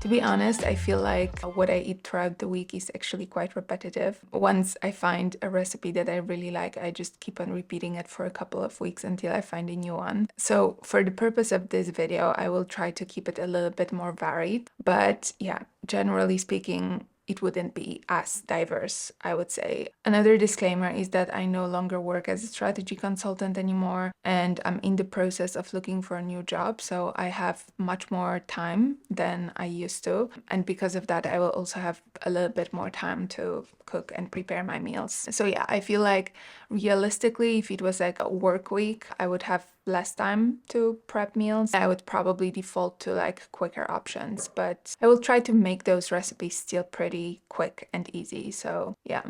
To be honest, I feel like what I eat throughout the week is actually quite repetitive. Once I find a recipe that I really like, I just keep on repeating it for a couple of weeks until I find a new one. So for the purpose of this video, I will try to keep it a little bit more varied. But yeah, generally speaking, it wouldn't be as diverse, I would say. Another disclaimer is that I no longer work as a strategy consultant anymore, and I'm in the process of looking for a new job, so I have much more time than I used to. And because of that, I will also have a little bit more time to cook and prepare my meals. So yeah, I feel like realistically, if it was like a work week, I would have less time to prep meals. I would probably default to like quicker options, but I will try to make those recipes still pretty quick and easy. So yeah.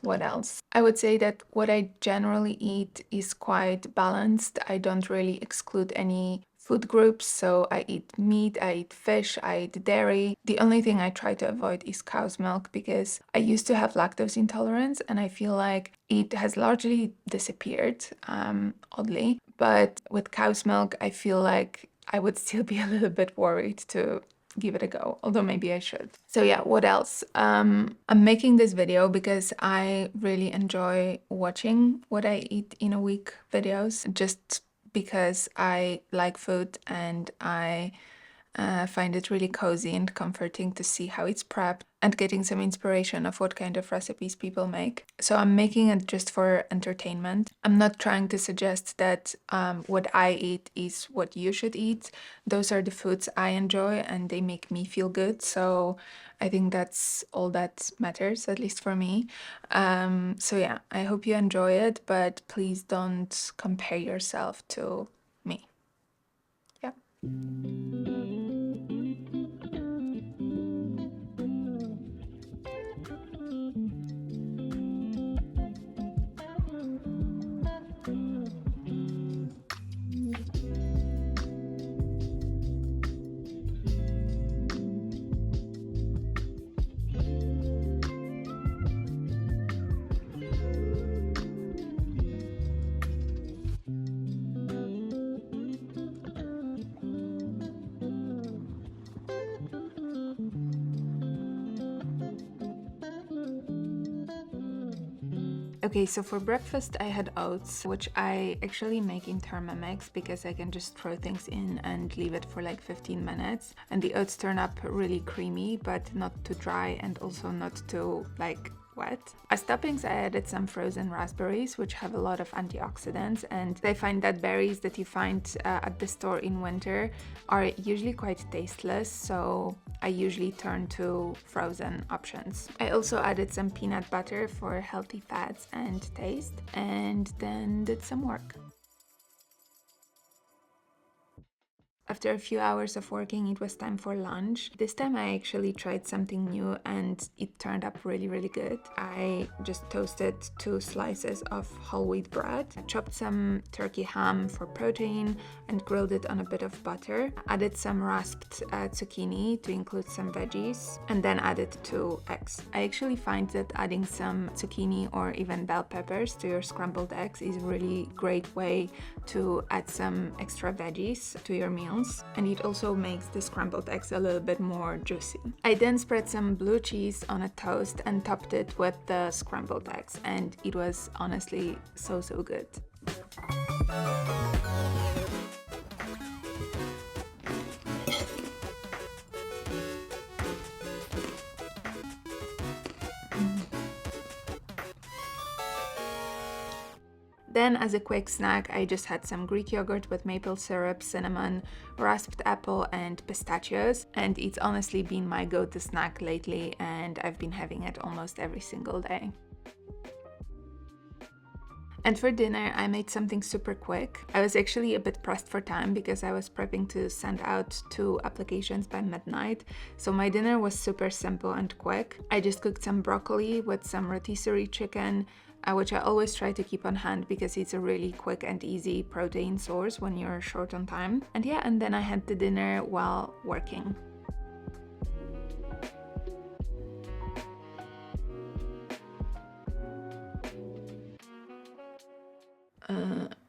What else? I would say that what I generally eat is quite balanced. I don't really exclude any food groups, so I eat meat, I eat fish, I eat dairy. The only thing I try to avoid is cow's milk because I used to have lactose intolerance and I feel like it has largely disappeared, oddly. But with cow's milk, I feel like I would still be a little bit worried to give it a go, although maybe I should. So yeah, what else? I'm making this video because I really enjoy watching what I eat in a week videos, just because I like food and I find it really cozy and comforting to see how it's prepped and getting some inspiration of what kind of recipes people make. So I'm making it just for entertainment. I'm not trying to suggest that what I eat is what you should eat. Those are the foods I enjoy and they make me feel good. So I think that's all that matters, at least for me. So yeah, I hope you enjoy it, but please don't compare yourself to me. Yeah. Okay, so for breakfast I had oats, which I actually make in Thermomix because I can just throw things in and leave it for like 15 minutes. And the oats turn up really creamy, but not too dry and also not too like wet. As toppings, I added some frozen raspberries, which have a lot of antioxidants, and I find that berries that you find at the store in winter are usually quite tasteless, so I usually turn to frozen options. I also added some peanut butter for healthy fats and taste, and then did some work. After a few hours of working, it was time for lunch. This time I actually tried something new and it turned up really, really good. I just toasted 2 slices of whole wheat bread, chopped some turkey ham for protein and grilled it on a bit of butter, added some rasped zucchini to include some veggies, and then added 2 eggs. I actually find that adding some zucchini or even bell peppers to your scrambled eggs is a really great way to add some extra veggies to your meal. And it also makes the scrambled eggs a little bit more juicy. I then spread some blue cheese on a toast and topped it with the scrambled eggs, and it was honestly so good. Then as a quick snack, I just had some Greek yogurt with maple syrup, cinnamon, rasped apple and pistachios, and it's honestly been my go-to snack lately and I've been having it almost every single day. And for dinner, I made something super quick. I was actually a bit pressed for time because I was prepping to send out 2 applications by midnight. So my dinner was super simple and quick. I just cooked some broccoli with some rotisserie chicken, which I always try to keep on hand because it's a really quick and easy protein source when you're short on time. And yeah, and then I had the dinner while working.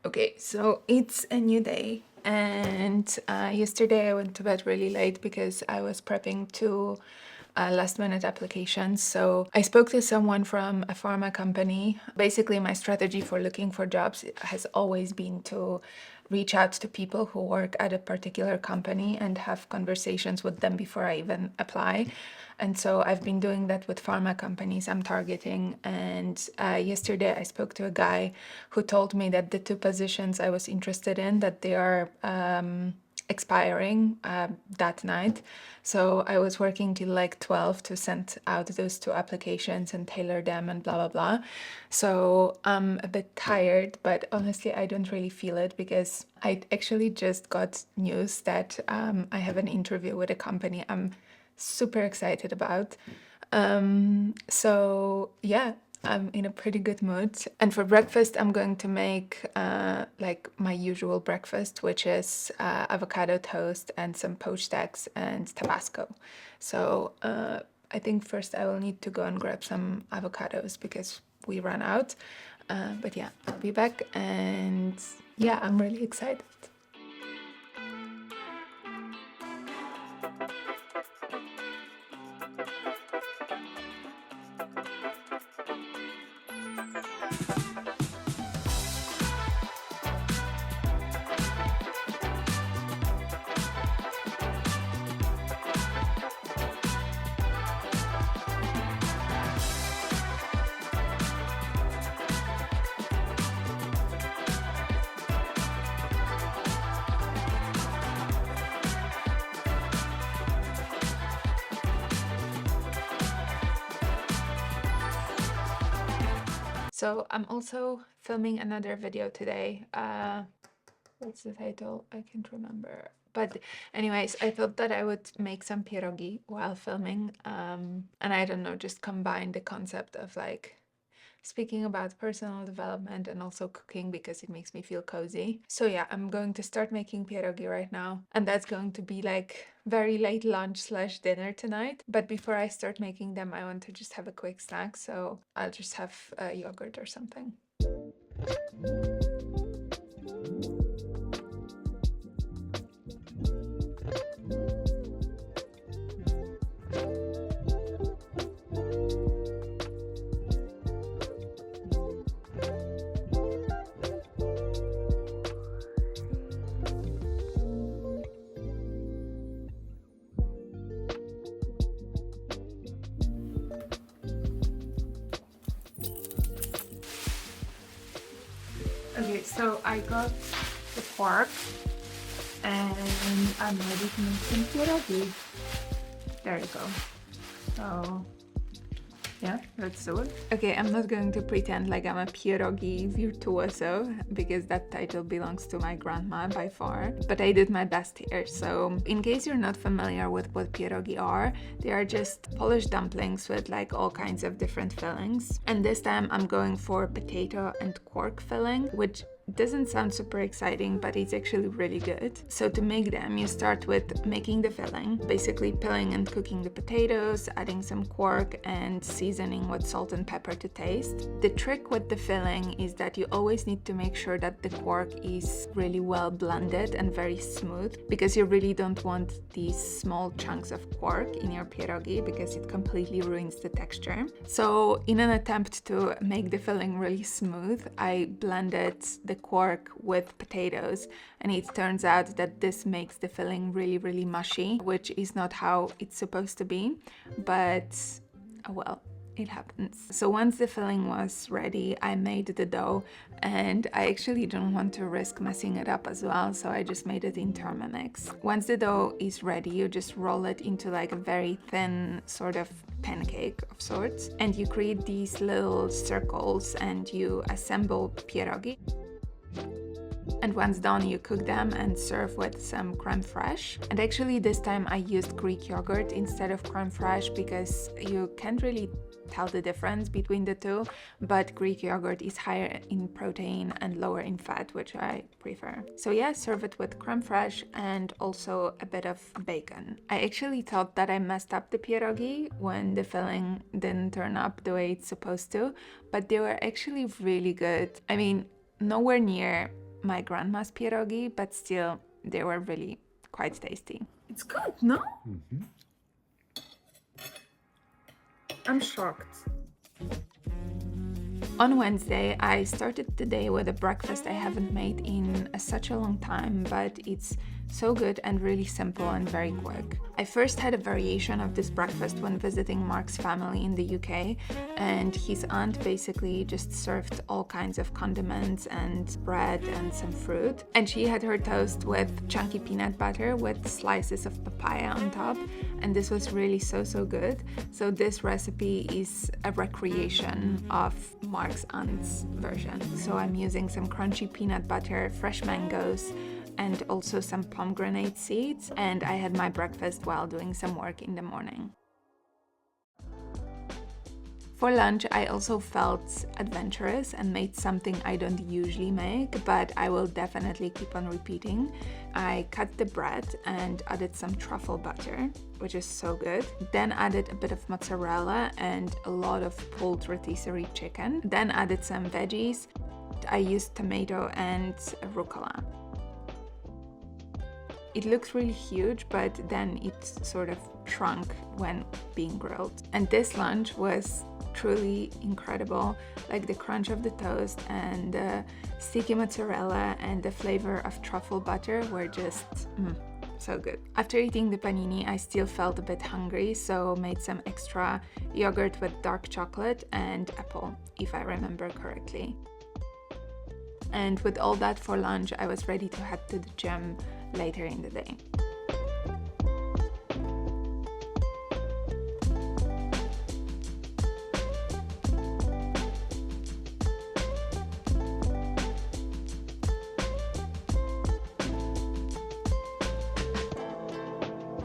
Okay, so it's a new day. And yesterday I went to bed really late because I was prepping two last minute applications. So I spoke to someone from a pharma company. Basically, my strategy for looking for jobs has always been to reach out to people who work at a particular company and have conversations with them before I even apply. And so I've been doing that with pharma companies I'm targeting. And yesterday I spoke to a guy who told me that the two positions I was interested in, that they are expiring that night. So I was working till like 12 to send out those two applications and tailor them and blah, blah, blah. So I'm a bit tired, but honestly, I don't really feel it because I actually just got news that I have an interview with a company I'm super excited about. So yeah, I'm in a pretty good mood. And for breakfast, I'm going to make like my usual breakfast, which is avocado toast and some poached eggs and Tabasco. So I think first I will need to go and grab some avocados because we ran out. But yeah, I'll be back, and yeah, I'm really excited. So I'm also filming another video today. What's the title? I can't remember. But anyways, I thought that I would make some pierogi while filming. And I don't know, just combine the concept of like speaking about personal development and also cooking because it makes me feel cozy. So yeah, I'm going to start making pierogi right now, and that's going to be like very late lunch slash dinner tonight. But before I start making them, I want to just have a quick snack, so I'll just have yogurt or something. Okay, so I got the pork and I'm ready to make some pierogi. There you go. So yeah, let's do it. Okay, I'm not going to pretend like I'm a pierogi virtuoso because that title belongs to my grandma by far, but I did my best here. So in case you're not familiar with what pierogi are, they are just Polish dumplings with like all kinds of different fillings. And this time I'm going for potato and quark filling, which doesn't sound super exciting, but it's actually really good. So to make them, you start with making the filling, basically peeling and cooking the potatoes, adding some quark and seasoning with salt and pepper to taste. The trick with the filling is that you always need to make sure that the quark is really well blended and very smooth, because you really don't want these small chunks of quark in your pierogi because it completely ruins the texture. So in an attempt to make the filling really smooth, I blended the quark with potatoes, and it turns out that this makes the filling really, really mushy, which is not how it's supposed to be, but well, it happens. So once the filling was ready, I made the dough, and I actually don't want to risk messing it up as well, so I just made it in Thermomix. Once the dough is ready, you just roll it into like a very thin sort of pancake of sorts, and you create these little circles and you assemble pierogi. And once done, you cook them and serve with some creme fraiche. And actually this time I used Greek yogurt instead of creme fraiche because you can't really tell the difference between the two, but Greek yogurt is higher in protein and lower in fat, which I prefer. So yeah, serve it with creme fraiche and also a bit of bacon. I actually thought that I messed up the pierogi when the filling didn't turn up the way it's supposed to, but they were actually really good. I mean, nowhere near my grandma's pierogi, but still they were really quite tasty. It's good, no? I'm shocked. On Wednesday, I started the day with a breakfast I haven't made in such a long time, but it's so good and really simple and very quick. I first had a variation of this breakfast when visiting Mark's family in the UK, and his aunt basically just served all kinds of condiments and bread and some fruit. And she had her toast with chunky peanut butter with slices of papaya on top, and this was really so good. So this recipe is a recreation of Mark's aunt's version. So I'm using some crunchy peanut butter, fresh mangoes, and also some pomegranate seeds, and I had my breakfast while doing some work in the morning. For lunch, I also felt adventurous and made something I don't usually make, but I will definitely keep on repeating. I cut the bread and added some truffle butter, which is so good. Then added a bit of mozzarella and a lot of pulled rotisserie chicken. Then added some veggies. I used tomato and rucola. It looks really huge, but then it sort of shrunk when being grilled. And this lunch was truly incredible. Like the crunch of the toast and the sticky mozzarella and the flavor of truffle butter were just so good. After eating the panini, I still felt a bit hungry, so made some extra yogurt with dark chocolate and apple, if I remember correctly. And with all that for lunch, I was ready to head to the gym later in the day.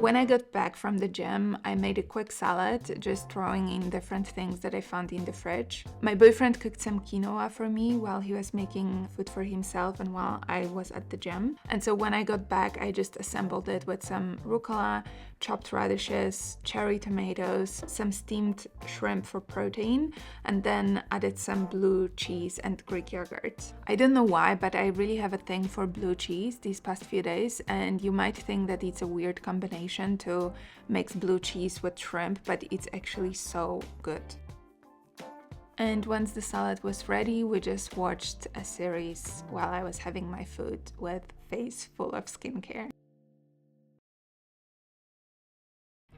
When I got back from the gym, I made a quick salad, just throwing in different things that I found in the fridge. My boyfriend cooked some quinoa for me while he was making food for himself and while I was at the gym. And so when I got back, I just assembled it with some rucola, chopped radishes, cherry tomatoes, some steamed shrimp for protein, and then added some blue cheese and Greek yogurt. I don't know why, but I really have a thing for blue cheese these past few days, and you might think that it's a weird combination to mix blue cheese with shrimp, but it's actually so good. And once the salad was ready, we just watched a series while I was having my food with face full of skincare.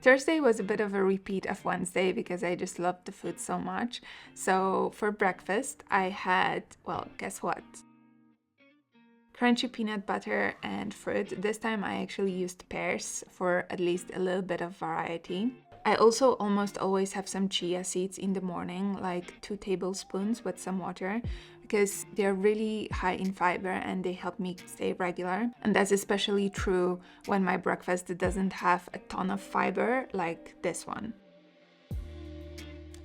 Thursday was a bit of a repeat of Wednesday because I just loved the food so much. So for breakfast, I had, well, guess what? Crunchy peanut butter and fruit. This time I actually used pears for at least a little bit of variety. I also almost always have some chia seeds in the morning, like 2 tablespoons with some water, because they're really high in fiber and they help me stay regular. And that's especially true when my breakfast doesn't have a ton of fiber like this one.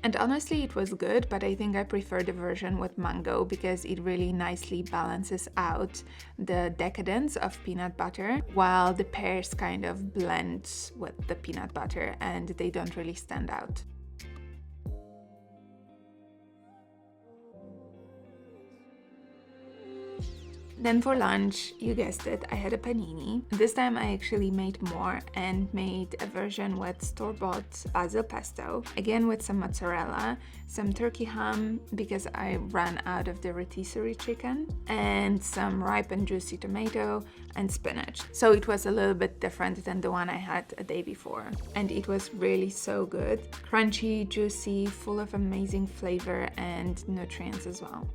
And honestly, it was good, but I think I prefer the version with mango because it really nicely balances out the decadence of peanut butter, while the pears kind of blend with the peanut butter and they don't really stand out. Then for lunch, you guessed it, I had a panini. This time I actually made more and made a version with store-bought basil pesto, again with some mozzarella, some turkey ham because I ran out of the rotisserie chicken, and some ripe and juicy tomato and spinach. So it was a little bit different than the one I had a day before. And it was really so good. Crunchy, juicy, full of amazing flavor and nutrients as well.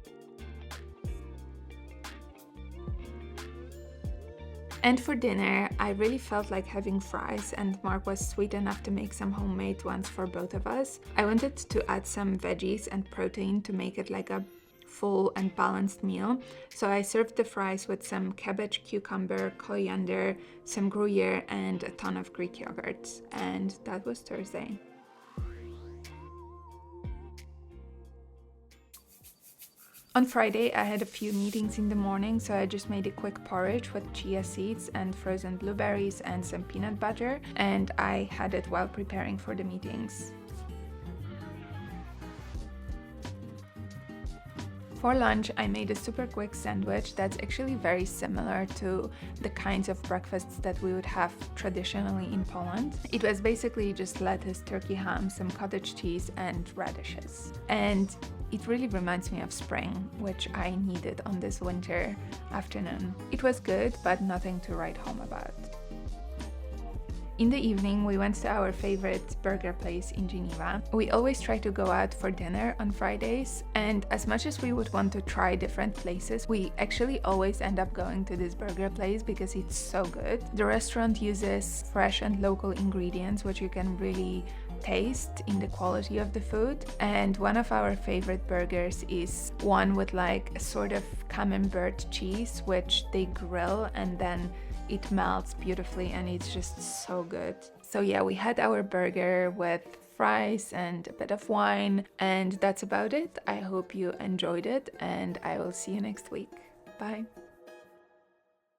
And for dinner, I really felt like having fries, and Mark was sweet enough to make some homemade ones for both of us. I wanted to add some veggies and protein to make it like a full and balanced meal. So I served the fries with some cabbage, cucumber, coriander, some Gruyere, and a ton of Greek yogurt. And that was Thursday. On Friday, I had a few meetings in the morning, so I just made a quick porridge with chia seeds and frozen blueberries and some peanut butter, and I had it while preparing for the meetings. For lunch, I made a super quick sandwich that's actually very similar to the kinds of breakfasts that we would have traditionally in Poland. It was basically just lettuce, turkey ham, some cottage cheese, and radishes. And it really reminds me of spring, which I needed on this winter afternoon. It was good, but nothing to write home about. In the evening, we went to our favorite burger place in Geneva. We always try to go out for dinner on Fridays, and as much as we would want to try different places, we actually always end up going to this burger place because it's so good. The restaurant uses fresh and local ingredients, which you can really taste in the quality of the food. And one of our favorite burgers is one with like a sort of camembert cheese, which they grill and then it melts beautifully and it's just so good. So yeah, we had our burger with fries and a bit of wine, and that's about it. I hope you enjoyed it, and I will see you next week. Bye.